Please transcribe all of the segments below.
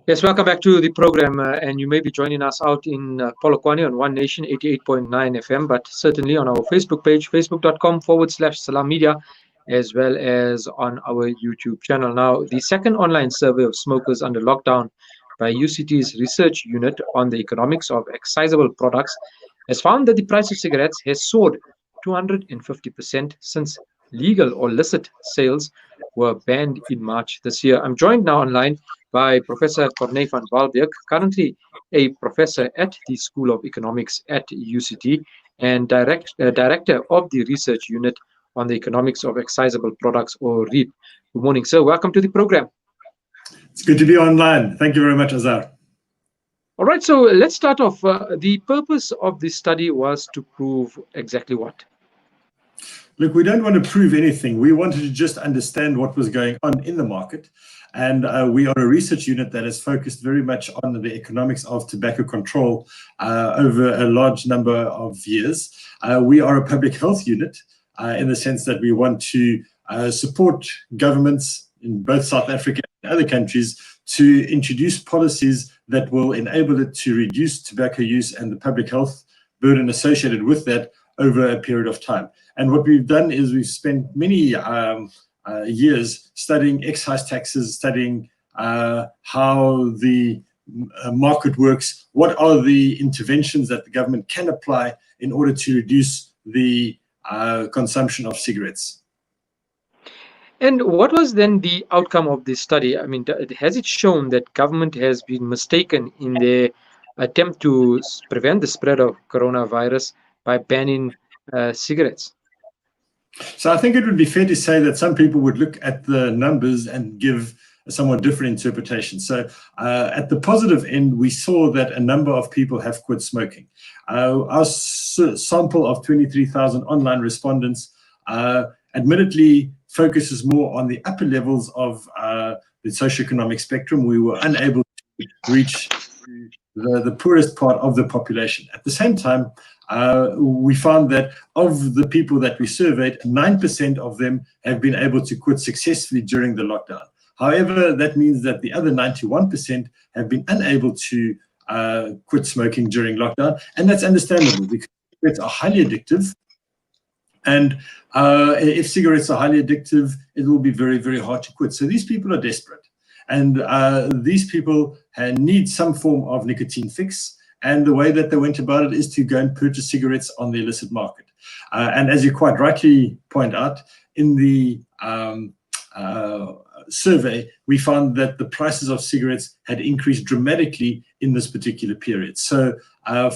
Yes, welcome back to the program, and you may be joining us out in Polokwane on One Nation 88.9 FM, but certainly on our Facebook page, facebook.com/Salam Media, as well as on our YouTube channel. Now, the second online survey of smokers under lockdown by UCT's research unit on the economics of excisable products has found that the price of cigarettes has soared 250% since legal or licit sales were banned in March this year. I'm joined now online by Professor Corne van Walbeek, currently a professor at the School of Economics at UCT and director of the research unit on the economics of excisable products, or REAP. Good morning, sir. Welcome to the program. It's good to be online. Thank you very much, Azar. All right, so let's start off. The purpose of this study was to prove exactly what? Look, we don't want to prove anything. We wanted to just understand what was going on in the market. And we are a research unit that is focused very much on the economics of tobacco control over a large number of years. We are a public health unit in the sense that we want to support governments in both South Africa and other countries to introduce policies that will enable it to reduce tobacco use and the public health burden associated with that over a period of time. And what we've done is we've spent many years studying excise taxes, studying how the market works, what are the interventions that the government can apply in order to reduce the consumption of cigarettes. And what was then the outcome of this study? I mean, has it shown that government has been mistaken in their attempt to prevent the spread of coronavirus by banning cigarettes? So I think it would be fair to say that some people would look at the numbers and give a somewhat different interpretation. So at the positive end, we saw that a number of people have quit smoking. Our sample of 23,000 online respondents admittedly focuses more on the upper levels of the socioeconomic spectrum. We were unable to reach the poorest part of the population. At the same time, we found that of the people that we surveyed, 9% of them have been able to quit successfully during the lockdown. However, that means that the other 91% have been unable to quit smoking during lockdown, and that's understandable because cigarettes are highly addictive. And if cigarettes are highly addictive, it will be very, very hard to quit. So these people are desperate. And these people need some form of nicotine fix. And the way that they went about it is to go and purchase cigarettes on the illicit market. And as you quite rightly point out, in the survey, we found that the prices of cigarettes had increased dramatically in this particular period. So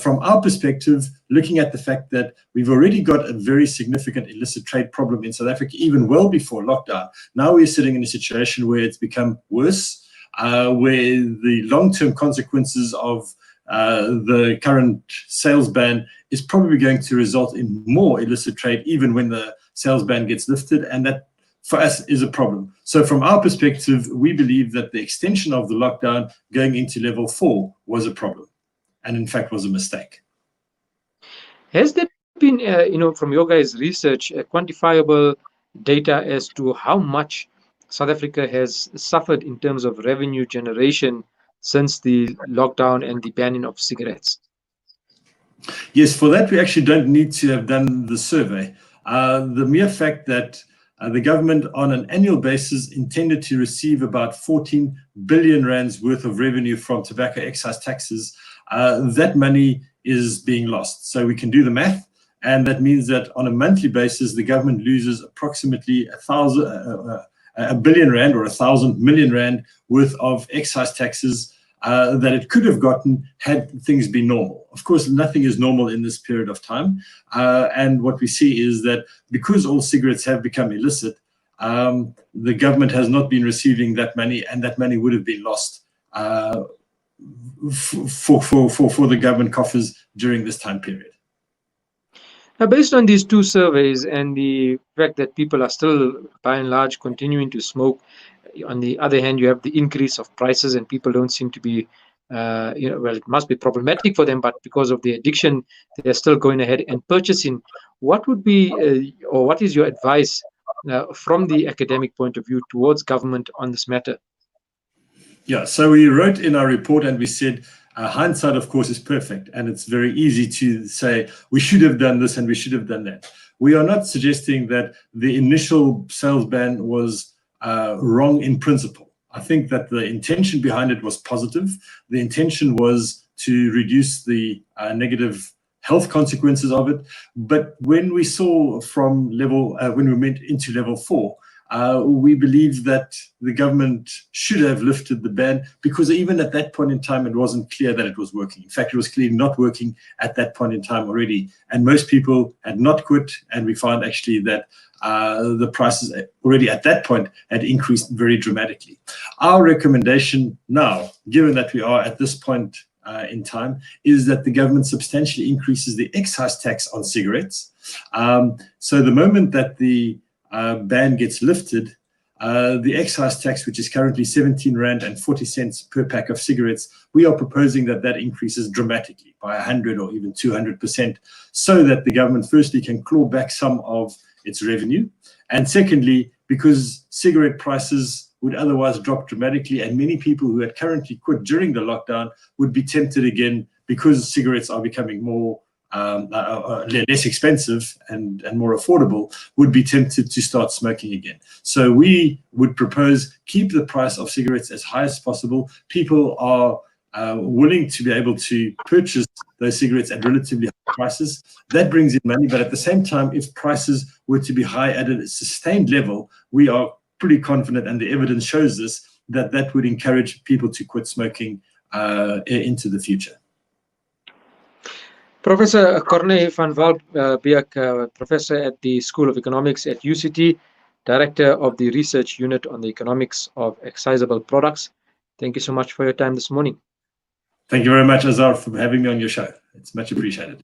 from our perspective, looking at the fact that we've already got a very significant illicit trade problem in South Africa, even well before lockdown, now we're sitting in a situation where it's become worse, where the long-term consequences of the current sales ban is probably going to result in more illicit trade even when the sales ban gets lifted, and that for us is a problem. So from our perspective, we believe that the extension of the lockdown going into level 4 was a problem, and in fact was a mistake. Has there been, from your guys' research, quantifiable data as to how much South Africa has suffered in terms of revenue generation since the lockdown and the banning of cigarettes? Yes, for that we actually don't need to have done the survey. The mere fact that the government on an annual basis intended to receive about 14 billion rands worth of revenue from tobacco excise taxes, that money is being lost. So we can do the math, and that means that on a monthly basis, the government loses approximately a billion rand or 1,000 million rand worth of excise taxes that it could have gotten had things been normal. Of course, nothing is normal in this period of time. And what we see is that because all cigarettes have become illicit, the government has not been receiving that money, and that money would have been lost for the government coffers during this time period. Now, based on these two surveys and the fact that people are still, by and large, continuing to smoke, on the other hand, you have the increase of prices, and people don't seem to be, well, it must be problematic for them, but because of the addiction, they're still going ahead and purchasing. What would be, or what is your advice from the academic point of view towards government on this matter? Yeah, so we wrote in our report and we said, hindsight, of course, is perfect. And it's very easy to say, we should have done this and we should have done that. We are not suggesting that the initial sales ban was wrong in principle. I think that the intention behind it was positive. The intention was to reduce the negative health consequences of it. But when we saw from when we went into level 4, we believe that the government should have lifted the ban, because even at that point in time, it wasn't clear that it was working. In fact, it was clearly not working at that point in time already. And most people had not quit. And we found actually that the prices already at that point had increased very dramatically. Our recommendation now, given that we are at this point in time, is that the government substantially increases the excise tax on cigarettes. So the moment that the ban gets lifted, the excise tax, which is currently 17 Rand and 40 cents per pack of cigarettes, we are proposing that that increases dramatically by 100 or even 200%, so that the government firstly can claw back some of its revenue, and secondly, because cigarette prices would otherwise drop dramatically, and many people who had currently quit during the lockdown would be tempted again, because cigarettes are becoming more less expensive and more affordable, would be tempted to start smoking again. So we would propose keep the price of cigarettes as high as possible. People are willing to be able to purchase those cigarettes at relatively high prices. That brings in money, but at the same time, if prices were to be high at a sustained level, we are pretty confident, and the evidence shows this, that that would encourage people to quit smoking into the future. Professor Corne van Wyk, professor at the School of Economics at UCT, director of the research unit on the economics of excisable products. Thank you so much for your time this morning. Thank you very much, Azar, for having me on your show. It's much appreciated.